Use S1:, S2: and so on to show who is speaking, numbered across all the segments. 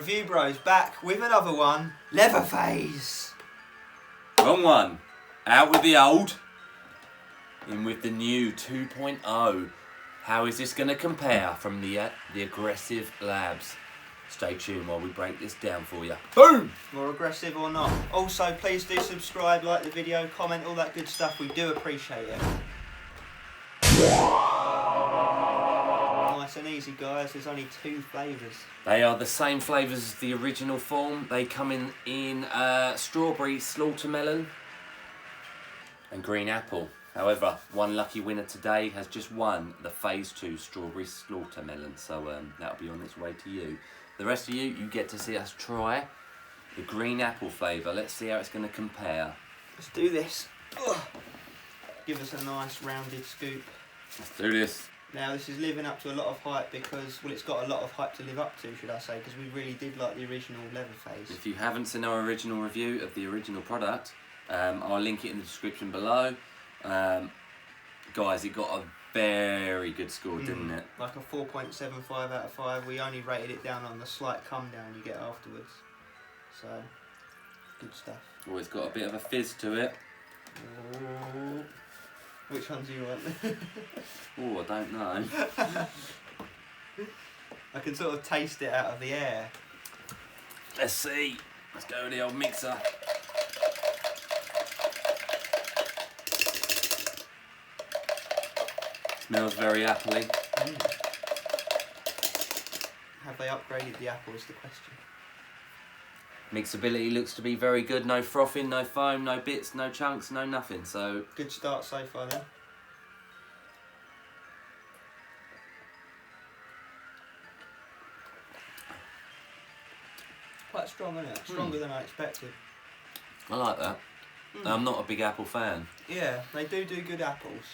S1: Review Bros back with another one. Leather Faze.
S2: Wrong one. Out with the old. In with the new 2.0. How is this going to compare from the aggressive Labz? Stay tuned while we break this down for you. Boom!
S1: More aggressive or not. Also, please do subscribe, like the video, comment, all that good stuff. We do appreciate it. Nice and easy, guys. There's only 2 flavours.
S2: They are the same flavours as the original form. They come in strawberry slaughtermelon and green apple. However, one lucky winner today has just won the Phase 2 strawberry slaughtermelon. So that'll be on its way to you. The rest of you get to see us try the green apple flavour. Let's see how it's going to compare.
S1: Let's do this. Ugh. Give us a nice rounded scoop.
S2: Let's do this.
S1: Now this is living up to a lot of hype because, well, it's got a lot of hype to live up to, should I say, because we really did like the original Leather Faze.
S2: If you haven't seen our original review of the original product, I'll link it in the description below. Guys, it got a very good score, didn't it?
S1: Like a 4.75 out of 5. We only rated it down on the slight come down you get afterwards. So, good stuff.
S2: Oh, it's got a bit of a fizz to it.
S1: Oh. Which one do you want?
S2: Oh, I don't know.
S1: I can sort of taste it out of the air.
S2: Let's see. Let's go with the old mixer. Smells very appley.
S1: Have they upgraded the apple is the question.
S2: Mixability looks to be very good. No frothing, no foam, no bits, no chunks, no nothing. So
S1: good start so far then. Quite strong, isn't it? Stronger than I expected.
S2: I like that. I'm not a big apple fan.
S1: Yeah, they do good apples.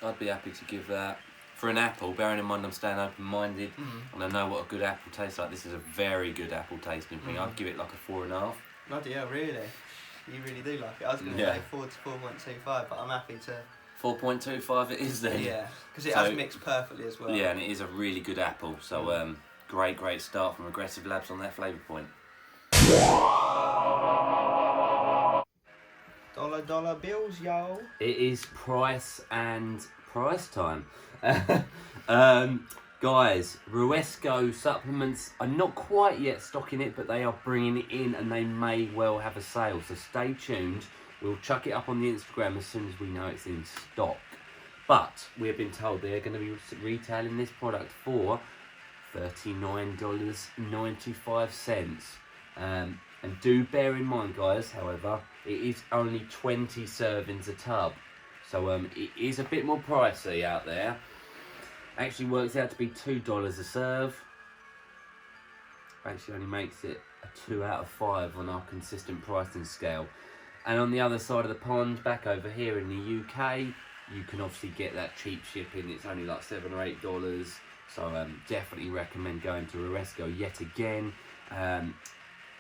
S2: I'd be happy to give that, for an apple, bearing in mind I'm staying open-minded and I know what a good apple tastes like. This is a very good apple tasting thing. I'd give it like a 4.5.
S1: Bloody hell, really? You really do like it. I was going to say 4 to 4.25, but I'm happy to...
S2: 4.25 it is then.
S1: Yeah, because it has mixed perfectly as well.
S2: Yeah, and it is a really good apple. So great start from Aggressive Labz on that flavour point.
S1: Dollar bills, yo.
S2: It is price time. Guys, Ruesco supplements are not quite yet stocking it, but they are bringing it in and they may well have a sale. So stay tuned. We'll chuck it up on the Instagram as soon as we know it's in stock. But we've been told they're going to be retailing this product for $39.95. And do bear in mind, guys, however, it is only 20 servings a tub. So it is a bit more pricey out there. Actually works out to be $2 a serve. Actually only makes it a 2 out of 5 on our consistent pricing scale. And on the other side of the pond, back over here in the UK, you can obviously get that cheap shipping. It's only like $7 or $8. So definitely recommend going to Ruesco yet again.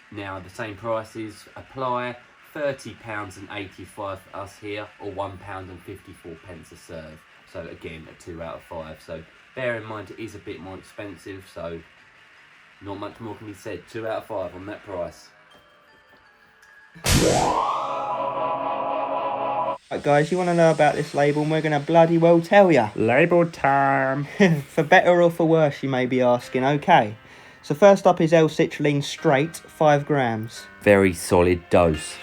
S2: Now the same prices apply. £30.85 for us here, or £1.54 a serve. So again, a 2 out of 5. So bear in mind it is a bit more expensive. So not much more can be said. 2 out of 5 on that price.
S1: Right, guys, you want to know about this label, and we're going to bloody well tell you.
S2: Label time.
S1: For better or for worse, you may be asking. Okay. So first up is L-Citrulline straight, 5 grams.
S2: Very solid dose.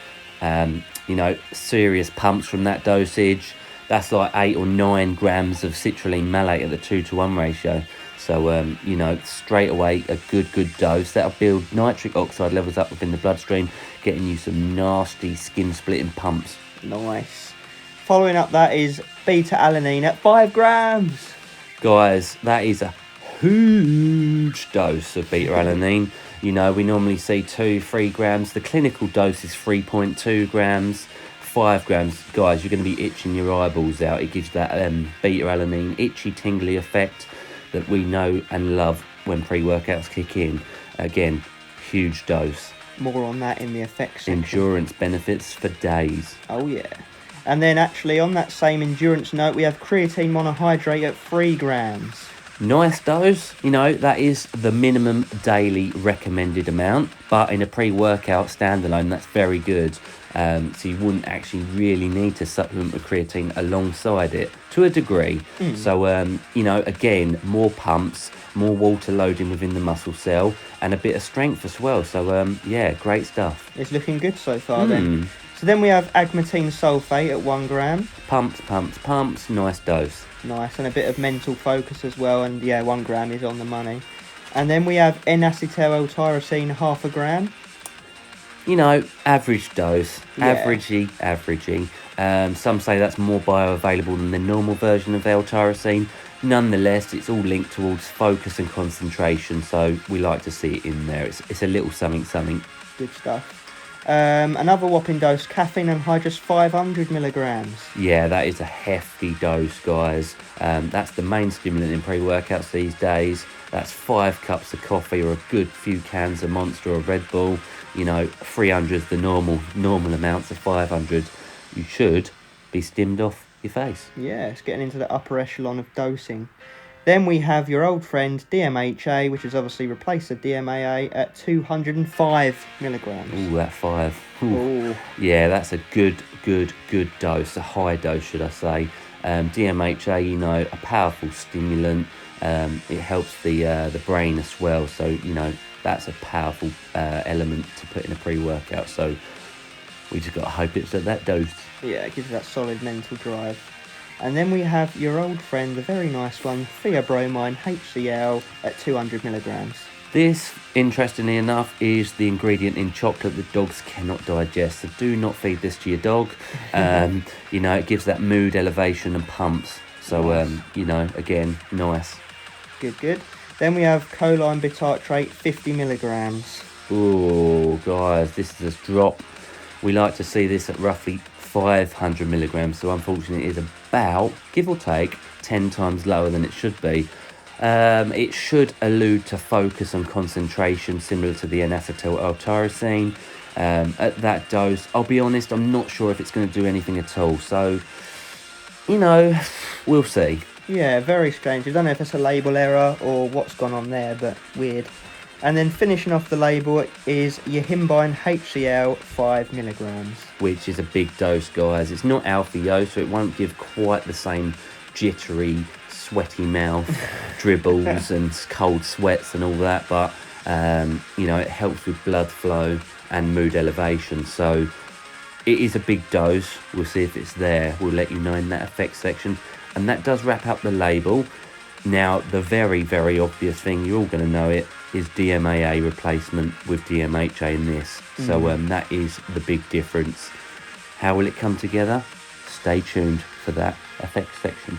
S2: You know, serious pumps from that dosage. That's like 8 or 9 grams of citrulline malate at the 2-to-1 ratio. So, you know, straight away, a good dose. That'll build nitric oxide levels up within the bloodstream, getting you some nasty skin-splitting pumps.
S1: Nice. Following up that is beta-alanine at 5 grams.
S2: Guys, that is a huge dose of beta-alanine. You know, we normally see 2-3 grams. The clinical dose is 3.2 grams. 5 grams. Guys, you're going to be itching your eyeballs out. It gives that beta-alanine itchy, tingly effect that we know and love when pre-workouts kick in. Again, huge dose.
S1: More on that in the effects section.
S2: Endurance benefits for days.
S1: Oh, yeah. And then actually on that same endurance note, we have creatine monohydrate at 3 grams.
S2: Nice dose, you know, that is the minimum daily recommended amount, but in a pre-workout standalone, that's very good. So you wouldn't actually really need to supplement with creatine alongside it to a degree. So, you know, again, more pumps, more water loading within the muscle cell, and a bit of strength as well. So, yeah, great stuff.
S1: It's looking good so far then. So then we have agmatine sulfate at 1 gram.
S2: Pumps, pumps, pumps, nice dose.
S1: Nice, and a bit of mental focus as well, and yeah, 1 gram is on the money. And then we have N-acetyl L-tyrosine, 0.5 gram.
S2: You know, average dose,
S1: Yeah.
S2: averagey. Some say that's more bioavailable than the normal version of L-tyrosine. Nonetheless, it's all linked towards focus and concentration, so we like to see it in there. It's a little something.
S1: Good stuff. Another whopping dose, caffeine anhydrous, 500 milligrams.
S2: Yeah, that is a hefty dose, guys. That's the main stimulant in pre-workouts these days. That's 5 cups of coffee or a good few cans of Monster or Red Bull. You know, 300 is the normal amounts of 500. You should be stimmed off your face.
S1: Yeah, it's getting into the upper echelon of dosing. Then we have your old friend DMHA, which has obviously replaced the DMAA at 205 milligrams.
S2: Ooh, that 5. Ooh.
S1: Ooh.
S2: Yeah, that's a good dose, a high dose, should I say. DMHA, you know, a powerful stimulant. It helps the brain as well. So, you know, that's a powerful element to put in a pre-workout. So we just got to hope it's at that dose.
S1: Yeah, it gives you that solid mental drive. And then we have your old friend, the very nice one, Theobromine Hcl at 200 milligrams.
S2: This, interestingly enough, is the ingredient in chocolate that dogs cannot digest. So do not feed this to your dog. You know, it gives that mood elevation and pumps. So,
S1: Nice.
S2: you know, again, nice.
S1: Good. Then we have choline bitartrate, 50 milligrams.
S2: Oh, guys, this is a drop. We like to see this at roughly 500 milligrams. So, unfortunately, it is about, give or take, 10 times lower than it should be. It should allude to focus and concentration, similar to the N-acetyl L-tyrosine. At that dose, I'll be honest, I'm not sure if it's going to do anything at all. So, you know, we'll see.
S1: Yeah, very strange. I don't know if it's a label error or what's gone on there, but weird. And then finishing off the label is Yohimbine HCl, 5 milligrams.
S2: Which is a big dose, guys. It's not alpha-yo, so it won't give quite the same jittery, sweaty mouth, dribbles and cold sweats and all that, but you know, it helps with blood flow and mood elevation. So it is a big dose. We'll see if it's there. We'll let you know in that effects section. And that does wrap up the label. Now, the very, very obvious thing, you're all going to know it, is DMAA replacement with DMHA in this. So that is the big difference. How will it come together? Stay tuned for that effects section.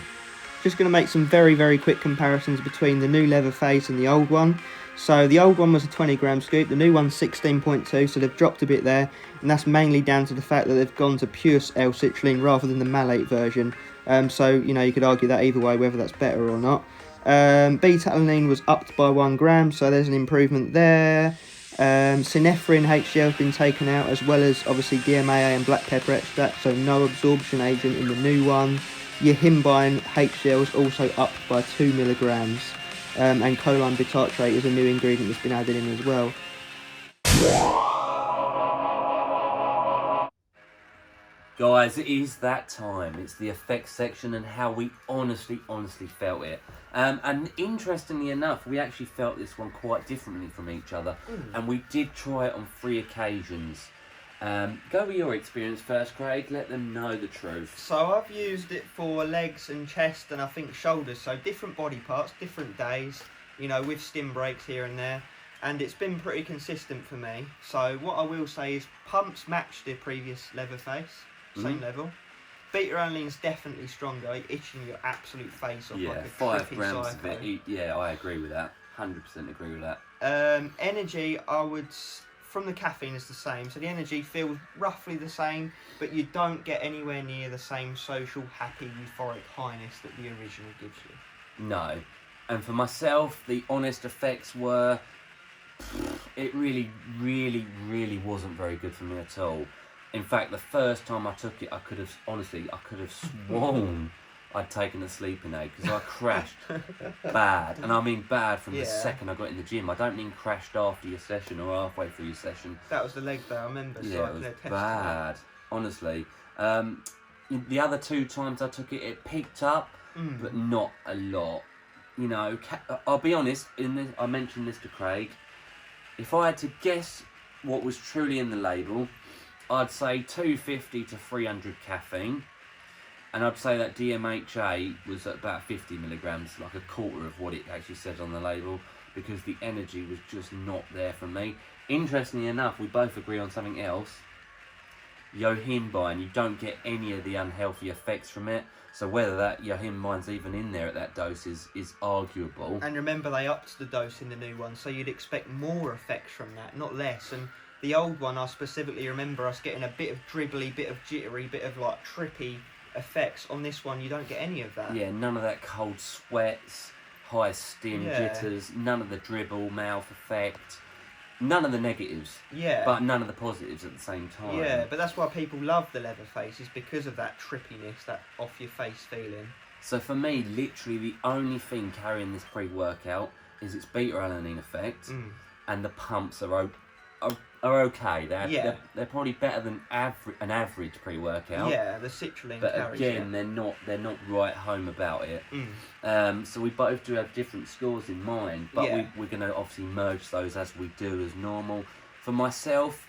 S1: Just going to make some very, very quick comparisons between the new leather Faze and the old one. So the old one was a 20 gram scoop, the new one's 16.2, so they've dropped a bit there, and that's mainly down to the fact that they've gone to pure L-Citrulline rather than the malate version. So, you know, you could argue that either way, whether that's better or not. Beta-alanine was upped by 1 gram, so there's an improvement there. Synephrine HCl has been taken out, as well as obviously DMAA and black pepper extract, so no absorption agent in the new one. Yohimbine HCl is also upped by 2 milligrams. And choline bitartrate is a new ingredient that's been added in as well.
S2: Guys, it is that time. It's the effects section and how we honestly felt it. And interestingly enough, we actually felt this one quite differently from each other. And we did try it on 3 occasions. Go with your experience first, Craig. Let them know the truth.
S1: So I've used it for legs and chest and I think shoulders. So different body parts, different days, you know, with stim breaks here and there. And it's been pretty consistent for me. So what I will say is pumps match the previous leather face. Same level. Beta-alanine's definitely stronger, itching your absolute face off like a
S2: 5
S1: trippy
S2: grams
S1: psycho.
S2: of it. Yeah, I agree with that. 100% agree with that.
S1: Energy, I would, from the caffeine, is the same. So the energy feels roughly the same, but you don't get anywhere near the same social, happy, euphoric highness that the original gives you.
S2: No. And for myself, the honest effects were, it really wasn't very good for me at all. In fact, the first time I took it, I could have sworn I'd taken a sleeping aid because I crashed bad. And I mean bad from the second I got in the gym. I don't mean crashed after your session or halfway through your session.
S1: That was the leg day, I remember.
S2: Yeah, it was bad, honestly. The other 2 times I took it, it picked up, but not a lot. You know, I'll be honest, I mentioned this to Craig. If I had to guess what was truly in the label, I'd say 250 to 300 caffeine. And I'd say that DMHA was at about 50 milligrams, like a quarter of what it actually says on the label, because the energy was just not there for me. Interestingly enough, we both agree on something else. Yohimbine, you don't get any of the unhealthy effects from it. So whether that Yohimbine's even in there at that dose is arguable.
S1: And remember, they upped the dose in the new one, so you'd expect more effects from that, not less. And the old one, I specifically remember us getting a bit of dribbly, bit of jittery, bit of like trippy effects. On this one, you don't get any of that.
S2: Yeah, none of that cold sweats, high stim jitters, none of the dribble mouth effect. None of the negatives, but none of the positives at the same time.
S1: Yeah, but that's why people love the leather face, is because of that trippiness, that off your face feeling.
S2: So for me, literally the only thing carrying this pre-workout is its beta-alanine effect, and the pumps are okay. They're probably better than an average pre-workout.
S1: Yeah, the citrulline
S2: but
S1: carries,
S2: again, they're not right home about it. So we both do have different scores in mind, but we're going to obviously merge those as we do as normal. For myself,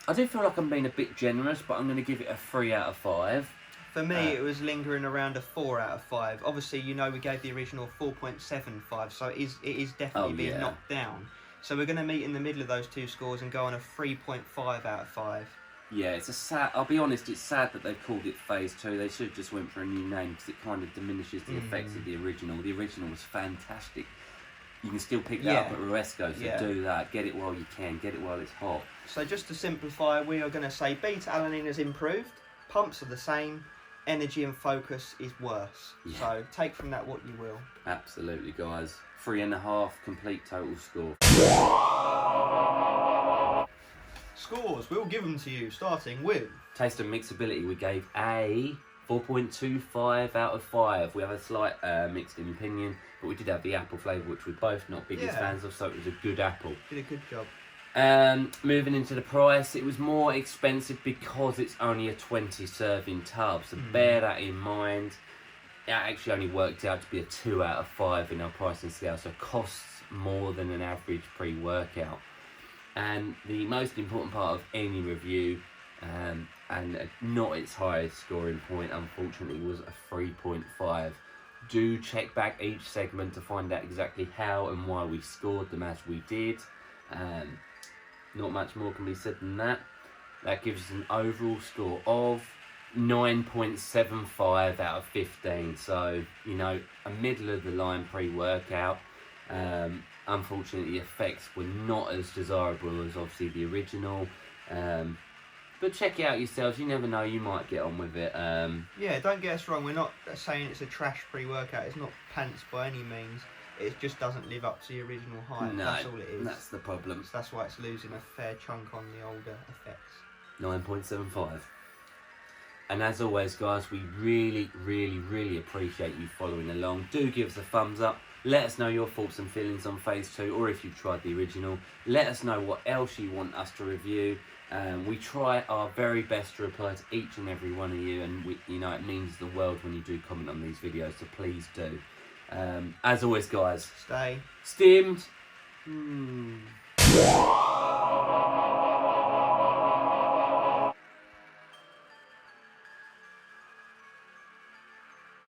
S2: I do feel like I'm being a bit generous, but I'm going to give it a 3 out of 5.
S1: For me, it was lingering around a 4 out of 5. Obviously, you know, we gave the original 4.75, so it is definitely being knocked down. So we're going to meet in the middle of those 2 scores and go on a 3.5 out of 5.
S2: Yeah, it's a sad. I'll be honest, it's sad that they've called it Phase 2. They should have just went for a new name, because it kind of diminishes the effects of the original. The original was fantastic. You can still pick that up at Ruesco, so do that. Get it while you can. Get it while it's hot.
S1: So just to simplify, we are going to say beta-alanine has improved, pumps are the same, energy and focus is worse. Yeah. So take from that what you will.
S2: Absolutely, guys. 3.5 complete total score.
S1: Scores, we'll give them to you, starting with...
S2: Taste and mixability, we gave a 4.25 out of 5. We have a slight mixed in opinion, but we did have the apple flavour, which we're both not biggest fans of, so it was a good apple.
S1: Did a good job.
S2: Moving into the price, it was more expensive because it's only a 20 serving tub, so bear that in mind. It actually only worked out to be a 2 out of 5 in our pricing scale, so it costs more than an average pre-workout. And the most important part of any review, and not its highest scoring point, unfortunately, was a 3.5. Do check back each segment to find out exactly how and why we scored them as we did. Not much more can be said than that. That gives us an overall score of 9.75 out of 15. So, you know, a middle of the line pre-workout. Unfortunately, the effects were not as desirable as obviously the original. But check it out yourselves. You never know, you might get on with it.
S1: Yeah, don't get us wrong. We're not saying it's a trash pre-workout. It's not pants by any means. It just doesn't live up to the original hype.
S2: No,
S1: that's all it is.
S2: That's the problem.
S1: So that's why it's losing a fair chunk on the older effects.
S2: 9.75. And as always, guys, we really, really, really appreciate you following along. Do give us a thumbs up. Let us know your thoughts and feelings on Phase 2, or if you've tried the original. Let us know what else you want us to review. We try our very best to reply to each and every one of you, and you know, it means the world when you do comment on these videos, so please do. As always, guys,
S1: stay
S2: stimmed.